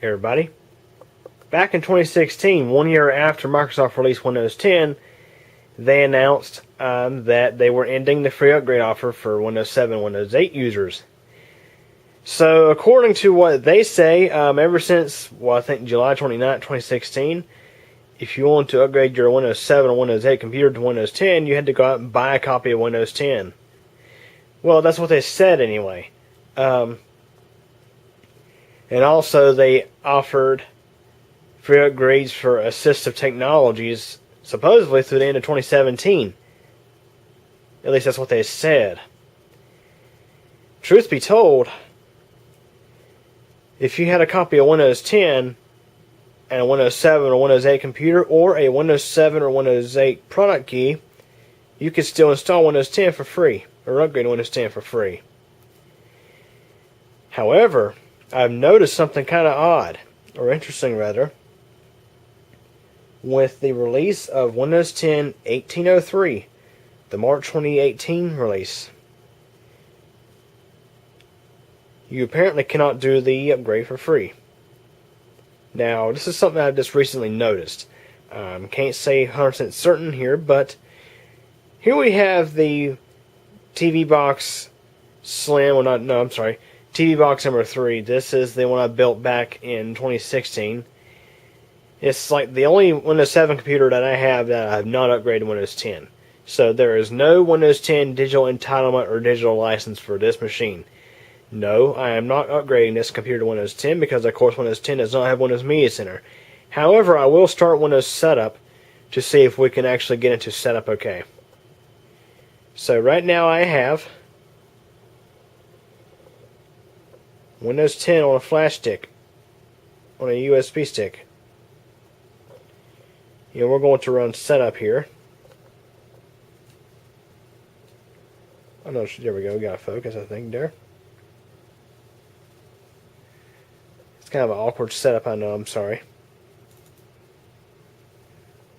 everybody. Back in 2016, 1 year after Microsoft released Windows 10, they announced that they were ending the free upgrade offer for Windows 7 and Windows 8 users. So, according to what they say, ever since, I think July 29, 2016, if you want to upgrade your Windows 7 or Windows 8 computer to Windows 10, you had to go out and buy a copy of Windows 10. Well, that's what they said anyway. And also, they offered free upgrades for assistive technologies, supposedly through the end of 2017. At least that's what they said. Truth be told, if you had a copy of Windows 10 and a Windows 7 or Windows 8 computer, or a Windows 7 or Windows 8 product key, you could still install Windows 10 for free, or upgrade Windows 10 for free. However, I've noticed something kind of odd, or interesting rather, with the release of Windows 10 1803, the March 2018 release. You apparently cannot do the upgrade for free. Now, this is something I've just recently noticed. Can't say 100% certain here, but here we have the TV box Slim, TV box number 3. This is the one I built back in 2016. It's like the only Windows 7 computer that I have that I have not upgraded to Windows 10. So there is no Windows 10 digital entitlement or digital license for this machine. No, I am not upgrading this computer to Windows 10 because, of course, Windows 10 does not have Windows Media Center. However, I will start Windows Setup to see if we can actually get into Setup okay. So right now I have Windows 10 on a flash stick, on a USB stick. And we're going to run Setup here. Oh no, there we go, we got a focus I think there. Kind of an awkward setup, I know, I'm sorry.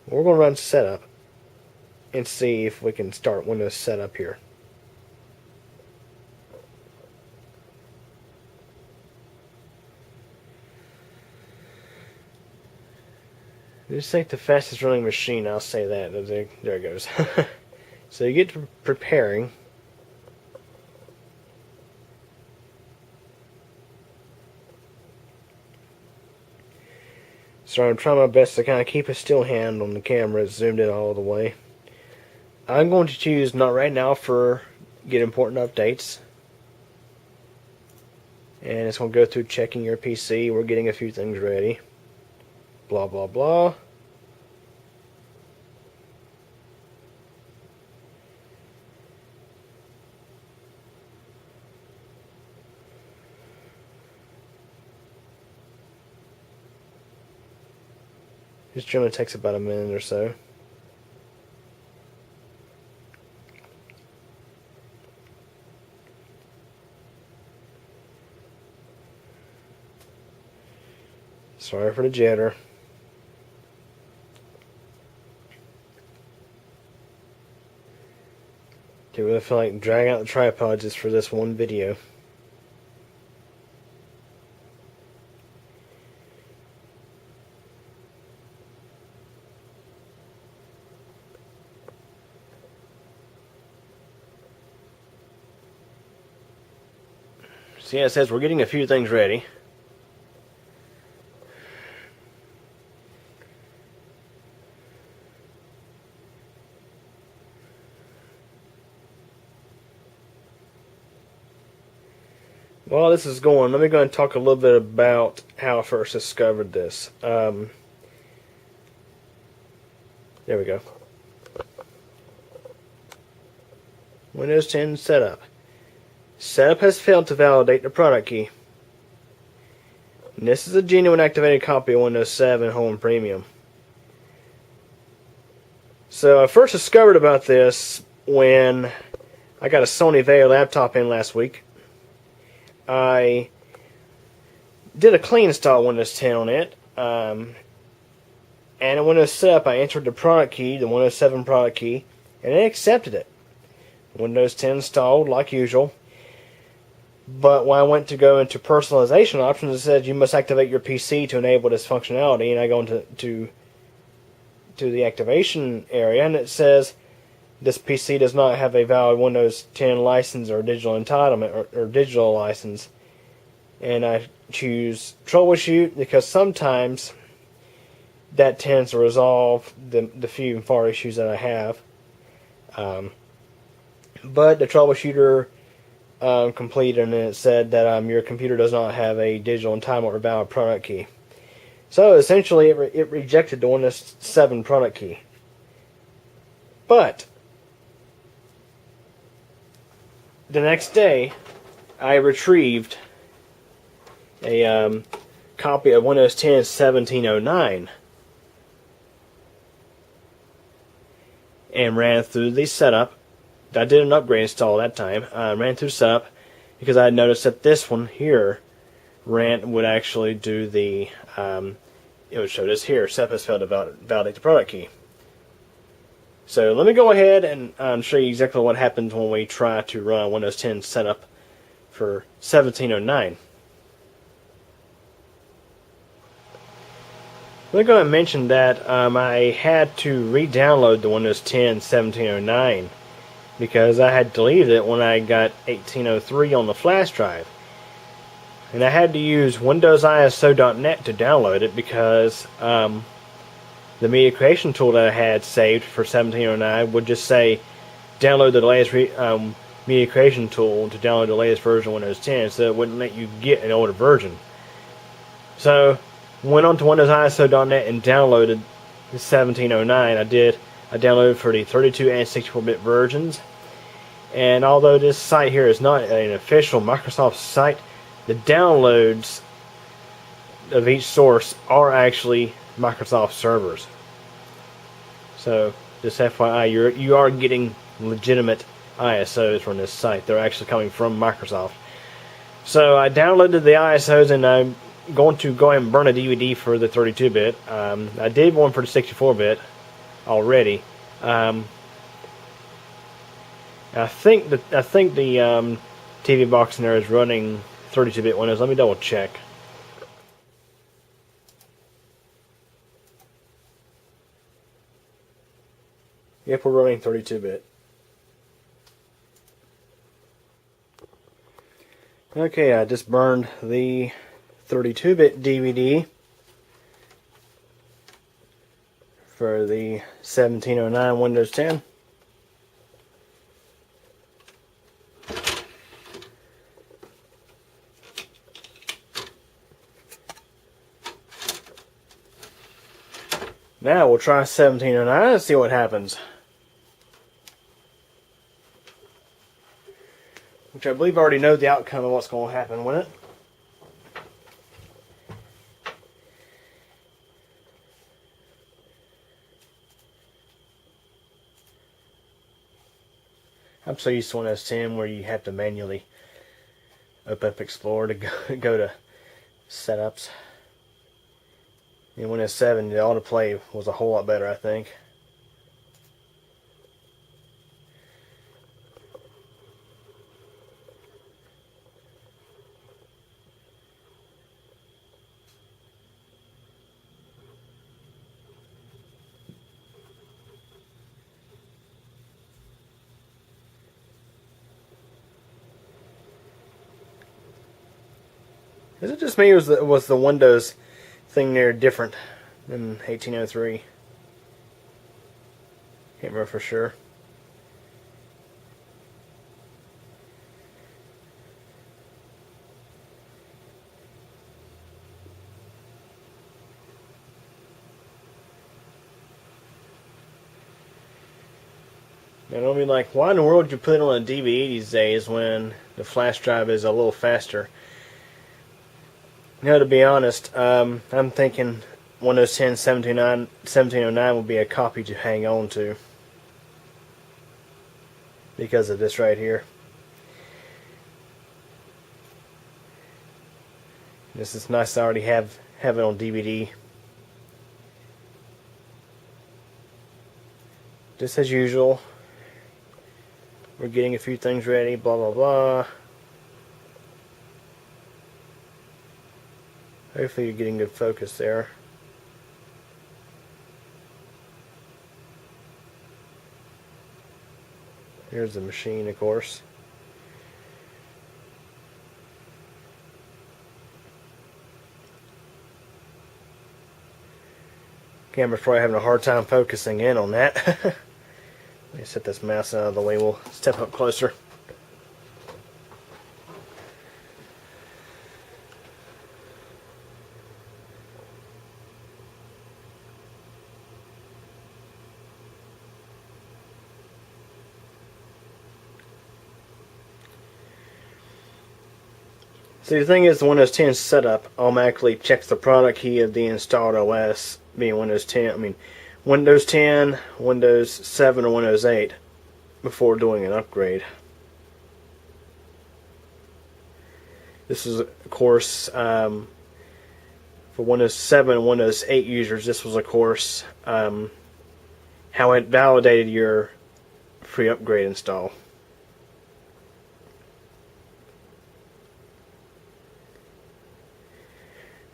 We're going to run Setup and see if we can start Windows Setup here. This ain't the fastest running machine, I'll say that. There it goes. So you get to preparing. So I'm trying my best to kind of keep a still hand on the camera. It's zoomed in all the way. I'm going to choose not right now for get important updates. And it's going to go through checking your PC. We're getting a few things ready. Blah, blah, blah. This generally takes about a minute or so. Sorry for the jitter. I really feel like dragging out the tripod just for this one video. So yeah, it says we're getting a few things ready. While this is going, let me go and talk a little bit about how I first discovered this. There we go. Windows 10 Setup. Setup has failed to validate the product key. And this is a genuine activated copy of Windows 7 Home Premium. So I first discovered about this when I got a Sony Vaio laptop in last week. I did a clean install of Windows 10 on it. And in Windows Setup, I entered the product key, the Windows 7 product key, and it accepted it. Windows 10 installed like usual. But when I went to go into personalization options, it said you must activate your PC to enable this functionality. And I go into to the activation area, and it says this PC does not have a valid Windows 10 license or digital entitlement or digital license. And I choose troubleshoot because sometimes that tends to resolve the few and far issues that I have. But the troubleshooter completed, and it said that your computer does not have a digital entitlement or valid product key. So essentially, it rejected the Windows 7 product key. But the next day, I retrieved a copy of Windows 10 1709 and ran through the setup. I did an upgrade install that time. Ran through setup because I had noticed that this one here would actually do the it would show this here, setup has failed to validate the product key. So let me go ahead and show you exactly what happens when we try to run Windows 10 setup for 1709. Let me go ahead and mention that I had to re-download the Windows 10 1709 because I had deleted it when I got 1803 on the flash drive. And I had to use windowsiso.net to download it because the media creation tool that I had saved for 1709 would just say download the latest media creation tool to download the latest version of Windows 10, so it wouldn't let you get an older version. So went on to windowsiso.net and downloaded the 1709. I downloaded for the 32 and 64-bit versions. And although this site here is not an official Microsoft site, the downloads of each source are actually Microsoft servers. So just FYI, you are getting legitimate ISOs from this site. They're actually coming from Microsoft. So I downloaded the ISOs, and I'm going to go ahead and burn a DVD for the 32-bit. I did one for the 64-bit already. I think the TV box in there is running 32-bit Windows. Let me double check. Yep, we're running 32-bit. Okay, I just burned the 32-bit DVD for the 1709 Windows 10. Now we'll try 1709 and see what happens. Which I believe I already know the outcome of what's going to happen with it. I'm so used to Windows 10 where you have to manually open up Explorer to go to setups. In Windows 7, the autoplay was a whole lot better, I think. Is it just me, or was the Windows thing there different than 1803? Can't remember for sure. And I'll be like, why in the world would you put it on a DVD these days when the flash drive is a little faster? You know, to be honest, I'm thinking Windows 10 1709 will be a copy to hang on to because of this right here. This is nice. I already have it on DVD. Just as usual, we're getting a few things ready. Blah blah blah. Hopefully you're getting good focus there. Here's the machine, of course. Camera's probably having a hard time focusing in on that. Let me set this mouse out of the way. We'll step up closer. See, the thing is, the Windows 10 setup automatically checks the product key of the installed OS, being Windows 10, Windows 10, Windows 7, or Windows 8, before doing an upgrade. This is, of course, for Windows 7 and Windows 8 users, this was, of course, how it validated your free upgrade install.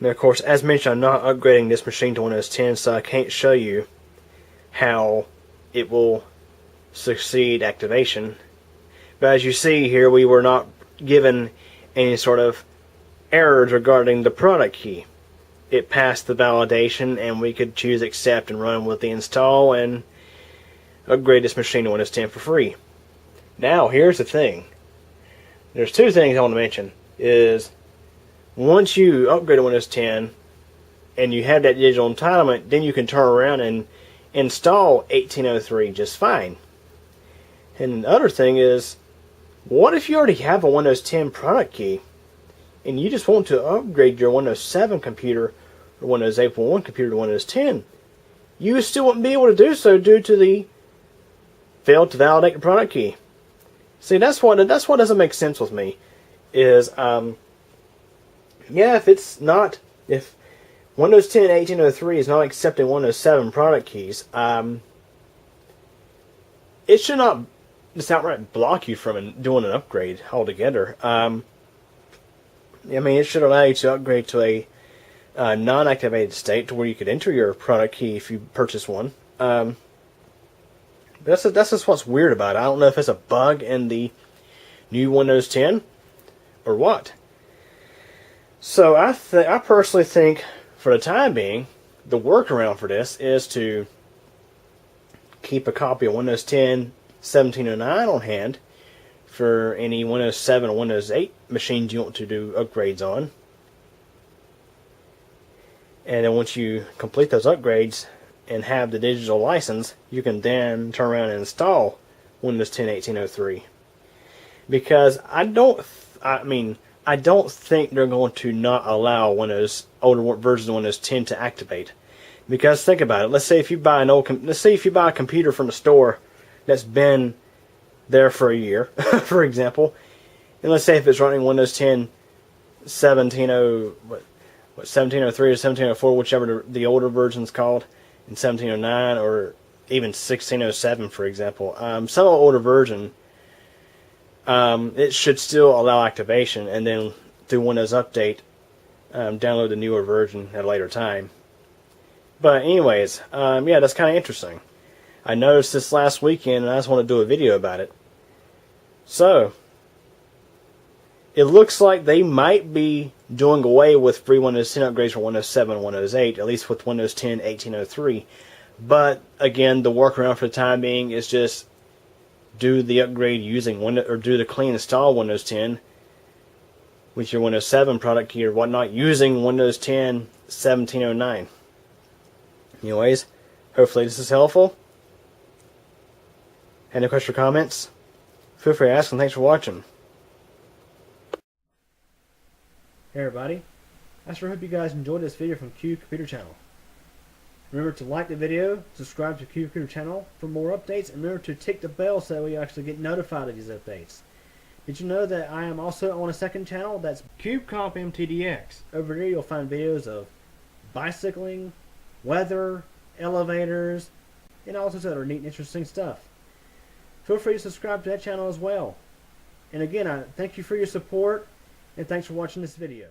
Now, of course, as mentioned, I'm not upgrading this machine to Windows 10, so I can't show you how it will succeed activation. But as you see here, we were not given any sort of errors regarding the product key. It passed the validation, and we could choose accept and run with the install and upgrade this machine to Windows 10 for free. Now, here's the thing. There's two things I want to mention. Once you upgrade to Windows 10 and you have that digital entitlement, then you can turn around and install 1803 just fine. And the other thing is, what if you already have a Windows 10 product key and you just want to upgrade your Windows 7 computer or Windows 8.1 computer to Windows 10? You still wouldn't be able to do so due to the failed to validate the product key. See, that's what doesn't make sense with me. Yeah, if Windows 10 1803 is not accepting Windows 7 product keys, it should not just outright block you from doing an upgrade altogether. It should allow you to upgrade to a non-activated state to where you could enter your product key if you purchase one. That's just what's weird about it. I don't know if it's a bug in the new Windows 10 or what. So I personally think, for the time being, the workaround for this is to keep a copy of Windows 10 1709 on hand for any Windows 7 or Windows 8 machines you want to do upgrades on. And then once you complete those upgrades and have the digital license, you can then turn around and install Windows 10 1803. Because I don't think they're going to not allow older versions of Windows 10 to activate. Because think about it. Let's say if you buy a computer from a store that's been there for a year, for example, and let's say if it's running Windows 10 1703 or 1704, whichever the older version's called, and 1709 or even 1607, for example, some older version. It should still allow activation, and then through Windows Update, download the newer version at a later time. But anyways, yeah, that's kind of interesting. I noticed this last weekend, and I just want to do a video about it. So, it looks like they might be doing away with free Windows 10 upgrades for Windows 7 and Windows 8, at least with Windows 10 1803. But, again, the workaround for the time being is just do the upgrade using do the clean install Windows 10 with your Windows 7 product key or whatnot using Windows 10 1709. Anyways, hopefully this is helpful. Any questions or comments? Feel free to ask, and thanks for watching. Hey everybody, I sure hope you guys enjoyed this video from Q Computer Channel. Remember to like the video, subscribe to Q Computer Channel for more updates, and remember to tick the bell so we actually get notified of these updates. Did you know that I am also on a second channel that's CubeComp MTDX? Over there you'll find videos of bicycling, weather, elevators, and all sorts of other neat and interesting stuff. Feel free to subscribe to that channel as well. And again, I thank you for your support, and thanks for watching this video.